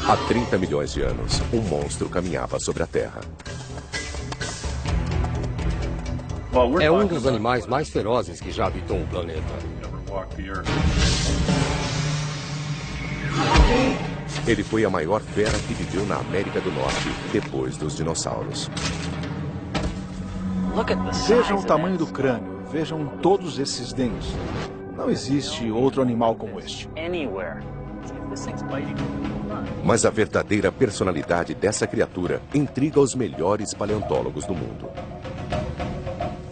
Há 30 milhões de anos, um monstro caminhava sobre a Terra. É um dos animais mais ferozes que já habitou o planeta. Ele foi a maior fera que viveu na América do Norte, depois dos dinossauros. Vejam o tamanho do crânio, vejam todos esses dentes. Não existe outro animal como este. Mas a verdadeira personalidade dessa criatura intriga os melhores paleontólogos do mundo.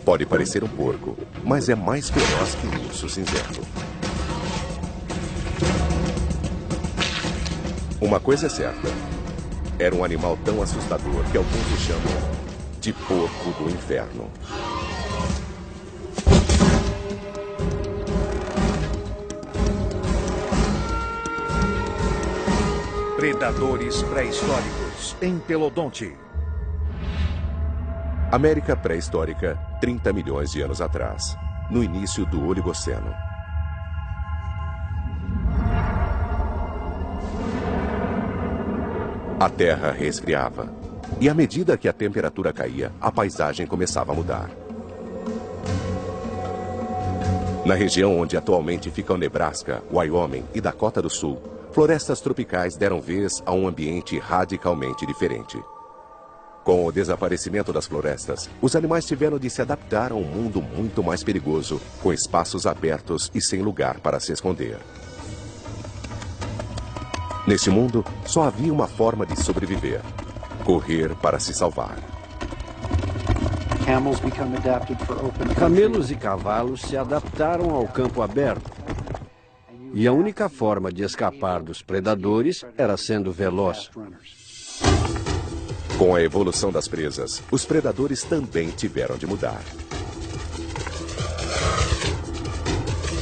Pode parecer um porco, mas é mais feroz que um urso cinzento. Uma coisa é certa. Era um animal tão assustador que alguns o chamam de porco do inferno. Predadores pré-históricos, Entelodonte. América pré-histórica, 30 milhões de anos atrás, no início do Oligoceno. A Terra resfriava, e à medida que a temperatura caía, a paisagem começava a mudar. Na região onde atualmente ficam Nebraska, Wyoming e Dakota do Sul, florestas tropicais deram vez a um ambiente radicalmente diferente. Com o desaparecimento das florestas, os animais tiveram de se adaptar a um mundo muito mais perigoso, com espaços abertos e sem lugar para se esconder. Neste mundo, só havia uma forma de sobreviver: correr para se salvar. Camelos e cavalos se adaptaram ao campo aberto. E a única forma de escapar dos predadores era sendo veloz. Com a evolução das presas, os predadores também tiveram de mudar.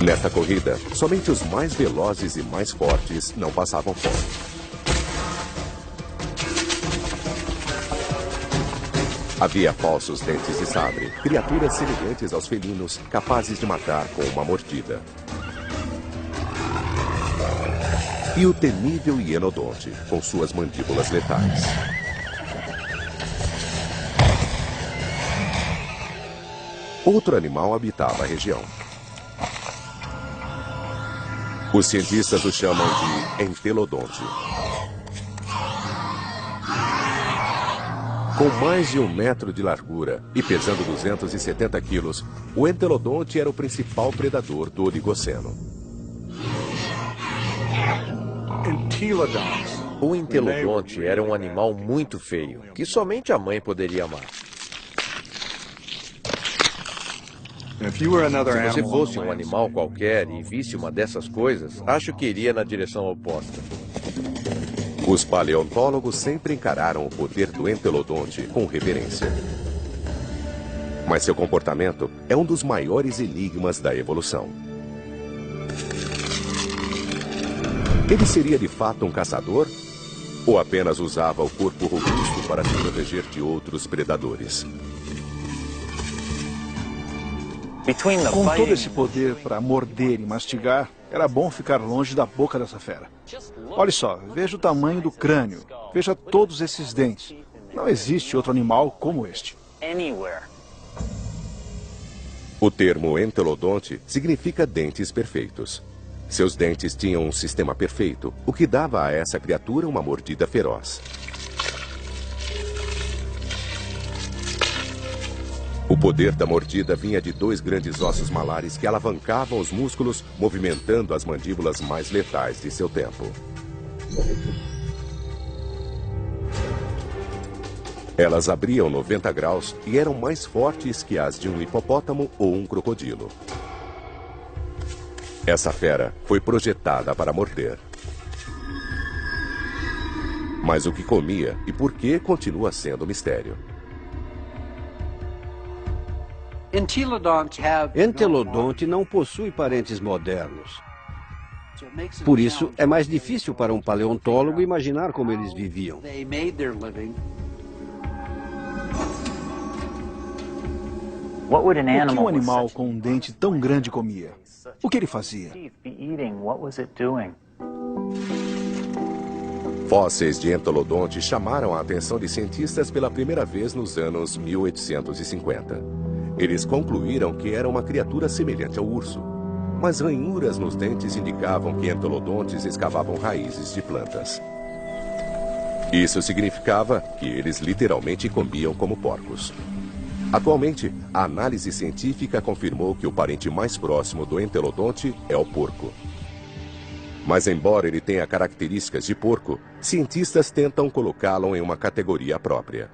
Nesta corrida, somente os mais velozes e mais fortes não passavam fome. Havia falsos dentes de sabre, criaturas semelhantes aos felinos, capazes de matar com uma mordida. E o temível hienodonte, com suas mandíbulas letais. Outro animal habitava a região. Os cientistas o chamam de entelodonte. Com mais de 1 metro de largura e pesando 270 quilos, o entelodonte era o principal predador do Oligoceno. O entelodonte era um animal muito feio, que somente a mãe poderia amar. Se você fosse um animal qualquer e visse uma dessas coisas, acho que iria na direção oposta. Os paleontólogos sempre encararam o poder do entelodonte com reverência. Mas seu comportamento é um dos maiores enigmas da evolução. Ele seria de fato um caçador? Ou apenas usava o corpo robusto para se proteger de outros predadores? Com todo esse poder para morder e mastigar, era bom ficar longe da boca dessa fera. Olhe só, veja o tamanho do crânio, veja todos esses dentes. Não existe outro animal como este. O termo entelodonte significa dentes perfeitos. Seus dentes tinham um sistema perfeito, o que dava a essa criatura uma mordida feroz. O poder da mordida vinha de 2 grandes ossos malares que alavancavam os músculos, movimentando as mandíbulas mais letais de seu tempo. Elas abriam 90 graus e eram mais fortes que as de um hipopótamo ou um crocodilo. Essa fera foi projetada para morder. Mas o que comia e por que continua sendo um mistério. Entelodonte não possui parentes modernos. Por isso, é mais difícil para um paleontólogo imaginar como eles viviam. O que um animal com um dente tão grande comia? O que ele fazia? Fósseis de entolodonte chamaram a atenção de cientistas pela primeira vez nos anos 1850. Eles concluíram que era uma criatura semelhante ao urso, mas ranhuras nos dentes indicavam que entolodontes escavavam raízes de plantas. Isso significava que eles literalmente comiam como porcos. Atualmente, a análise científica confirmou que o parente mais próximo do entelodonte é o porco. Mas embora ele tenha características de porco, cientistas tentam colocá-lo em uma categoria própria.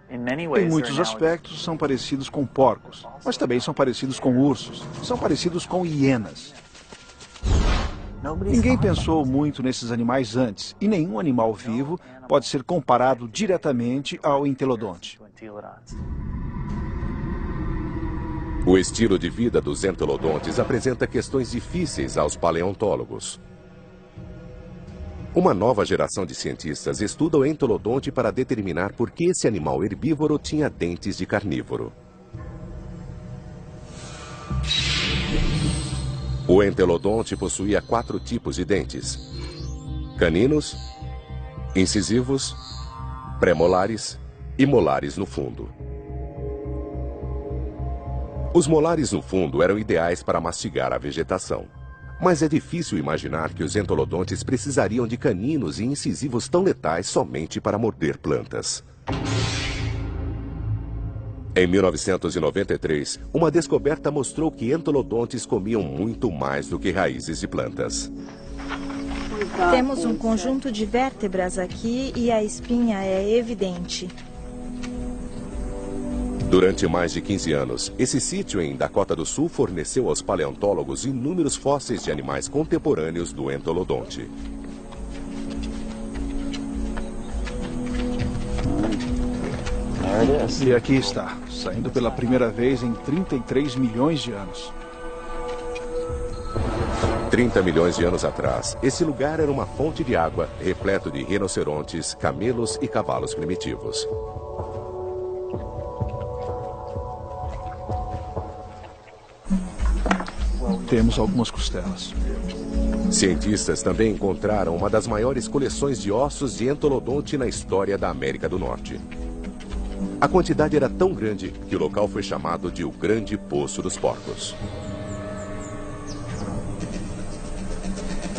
Em muitos aspectos são parecidos com porcos, mas também são parecidos com ursos, são parecidos com hienas. Ninguém pensou muito nesses animais antes, e nenhum animal vivo pode ser comparado diretamente ao entelodonte. O estilo de vida dos entelodontes apresenta questões difíceis aos paleontólogos. Uma nova geração de cientistas estuda o entelodonte para determinar por que esse animal herbívoro tinha dentes de carnívoro. O entelodonte possuía 4 tipos de dentes: caninos, incisivos, premolares e molares no fundo. Os molares no fundo eram ideais para mastigar a vegetação. Mas é difícil imaginar que os entolodontes precisariam de caninos e incisivos tão letais somente para morder plantas. Em 1993, uma descoberta mostrou que entolodontes comiam muito mais do que raízes de plantas. Temos um conjunto de vértebras aqui e a espinha é evidente. Durante mais de 15 anos, esse sítio em Dakota do Sul forneceu aos paleontólogos inúmeros fósseis de animais contemporâneos do entolodonte. E aqui está, saindo pela primeira vez em 33 milhões de anos. 30 milhões de anos atrás, esse lugar era uma fonte de água, repleto de rinocerontes, camelos e cavalos primitivos. Temos algumas costelas. Cientistas também encontraram uma das maiores coleções de ossos de entolodonte na história da América do Norte. A quantidade era tão grande que o local foi chamado de o Grande Poço dos Porcos.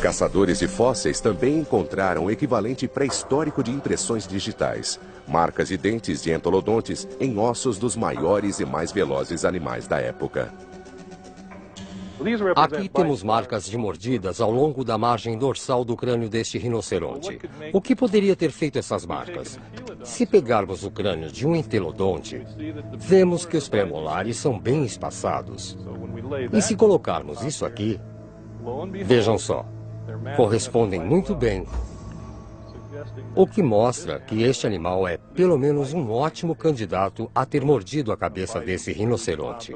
Caçadores de fósseis também encontraram o equivalente pré-histórico de impressões digitais, marcas de dentes de entolodontes em ossos dos maiores e mais velozes animais da época. Aqui temos marcas de mordidas ao longo da margem dorsal do crânio deste rinoceronte. O que poderia ter feito essas marcas? Se pegarmos o crânio de um entelodonte, vemos que os premolares são bem espaçados. E se colocarmos isso aqui, vejam só, correspondem muito bem. O que mostra que este animal é pelo menos um ótimo candidato a ter mordido a cabeça desse rinoceronte.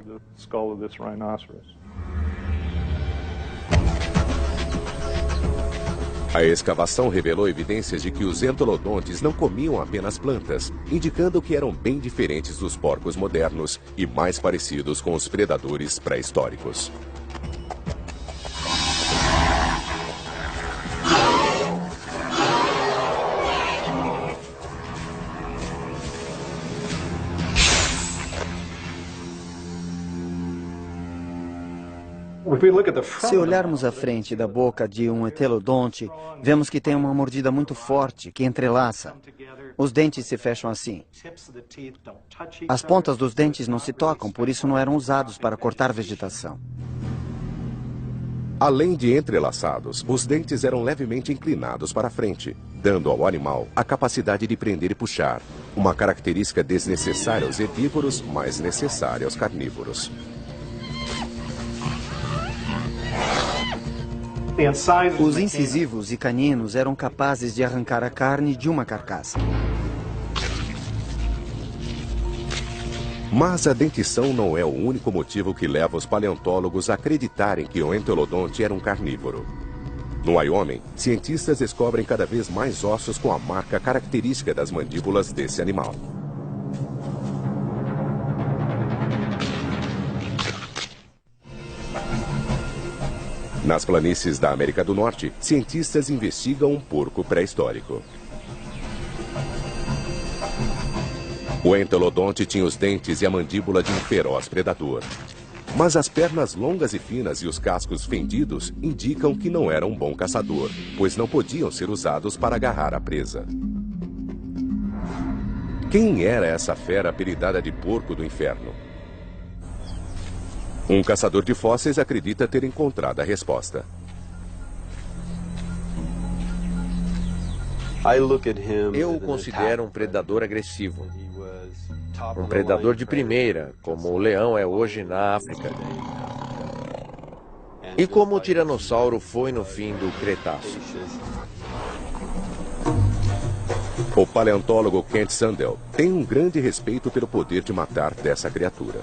A escavação revelou evidências de que os entolodontes não comiam apenas plantas, indicando que eram bem diferentes dos porcos modernos e mais parecidos com os predadores pré-históricos. Se olharmos a frente da boca de um entelodonte, vemos que tem uma mordida muito forte, que entrelaça. Os dentes se fecham assim. As pontas dos dentes não se tocam, por isso não eram usados para cortar vegetação. Além de entrelaçados, os dentes eram levemente inclinados para frente, dando ao animal a capacidade de prender e puxar, uma característica desnecessária aos herbívoros, mas necessária aos carnívoros. Os incisivos e caninos eram capazes de arrancar a carne de uma carcaça. Mas a dentição não é o único motivo que leva os paleontólogos a acreditarem que o entelodonte era um carnívoro. No Wyoming, cientistas descobrem cada vez mais ossos com a marca característica das mandíbulas desse animal. Nas planícies da América do Norte, cientistas investigam um porco pré-histórico. O entelodonte tinha os dentes e a mandíbula de um feroz predador. Mas as pernas longas e finas e os cascos fendidos indicam que não era um bom caçador, pois não podiam ser usados para agarrar a presa. Quem era essa fera apelidada de porco do inferno? Um caçador de fósseis acredita ter encontrado a resposta. Eu o considero um predador agressivo. Um predador de primeira, como o leão é hoje na África. E como o tiranossauro foi no fim do Cretáceo. O paleontólogo Kent Sandel tem um grande respeito pelo poder de matar dessa criatura.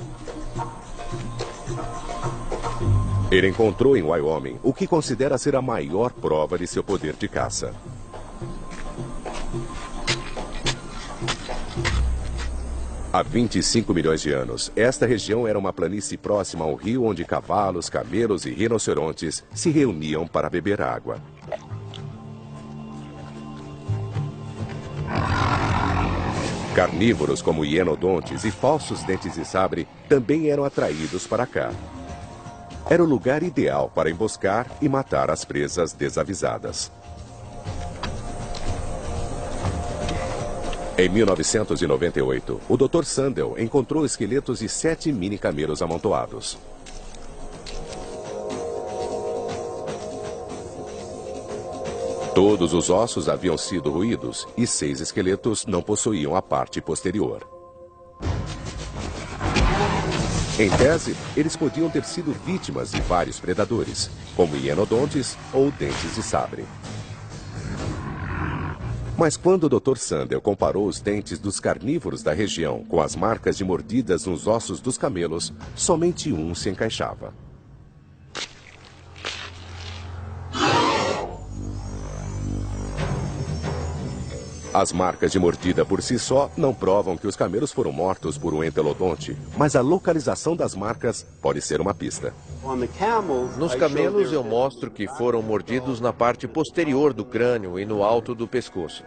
Ele encontrou em Wyoming o que considera ser a maior prova de seu poder de caça. Há 25 milhões de anos, esta região era uma planície próxima ao rio onde cavalos, camelos e rinocerontes se reuniam para beber água. Carnívoros como hienodontes e falsos dentes de sabre também eram atraídos para cá. Era o lugar ideal para emboscar e matar as presas desavisadas. Em 1998, o Dr. Sandel encontrou esqueletos de 7 mini-camelos amontoados. Todos os ossos haviam sido roídos e 6 esqueletos não possuíam a parte posterior. Em tese, eles podiam ter sido vítimas de vários predadores, como hienodontes ou dentes de sabre. Mas quando o Dr. Sandel comparou os dentes dos carnívoros da região com as marcas de mordidas nos ossos dos camelos, somente um se encaixava. As marcas de mordida por si só não provam que os camelos foram mortos por um entelodonte, mas a localização das marcas pode ser uma pista. Nos camelos eu mostro que foram mordidos na parte posterior do crânio e no alto do pescoço.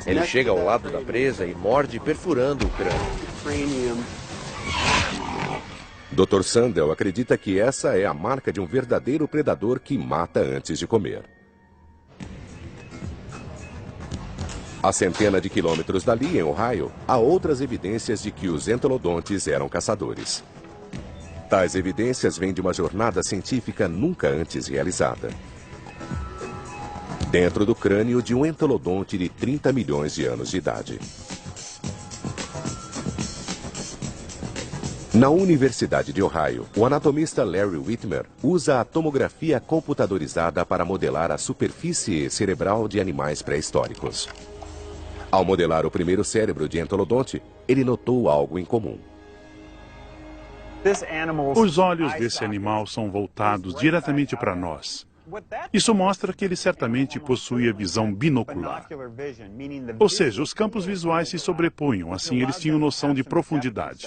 Ele chega ao lado da presa e morde perfurando o crânio. Dr. Sandel acredita que essa é a marca de um verdadeiro predador que mata antes de comer. A centenas de quilômetros dali, em Ohio, há outras evidências de que os entelodontes eram caçadores. Tais evidências vêm de uma jornada científica nunca antes realizada. Dentro do crânio de um entelodonte de 30 milhões de anos de idade. Na Universidade de Ohio, o anatomista Larry Whitmer usa a tomografia computadorizada para modelar a superfície cerebral de animais pré-históricos. Ao modelar o primeiro cérebro de entelodonte, ele notou algo em comum. Os olhos desse animal são voltados diretamente para nós. Isso mostra que ele certamente possuía visão binocular. Ou seja, os campos visuais se sobrepunham, assim eles tinham noção de profundidade.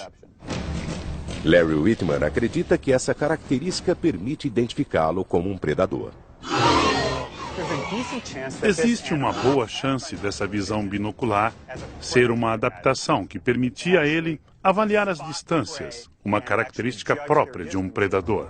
Larry Whitmer acredita que essa característica permite identificá-lo como um predador. Existe uma boa chance dessa visão binocular ser uma adaptação que permitia a ele avaliar as distâncias, uma característica própria de um predador.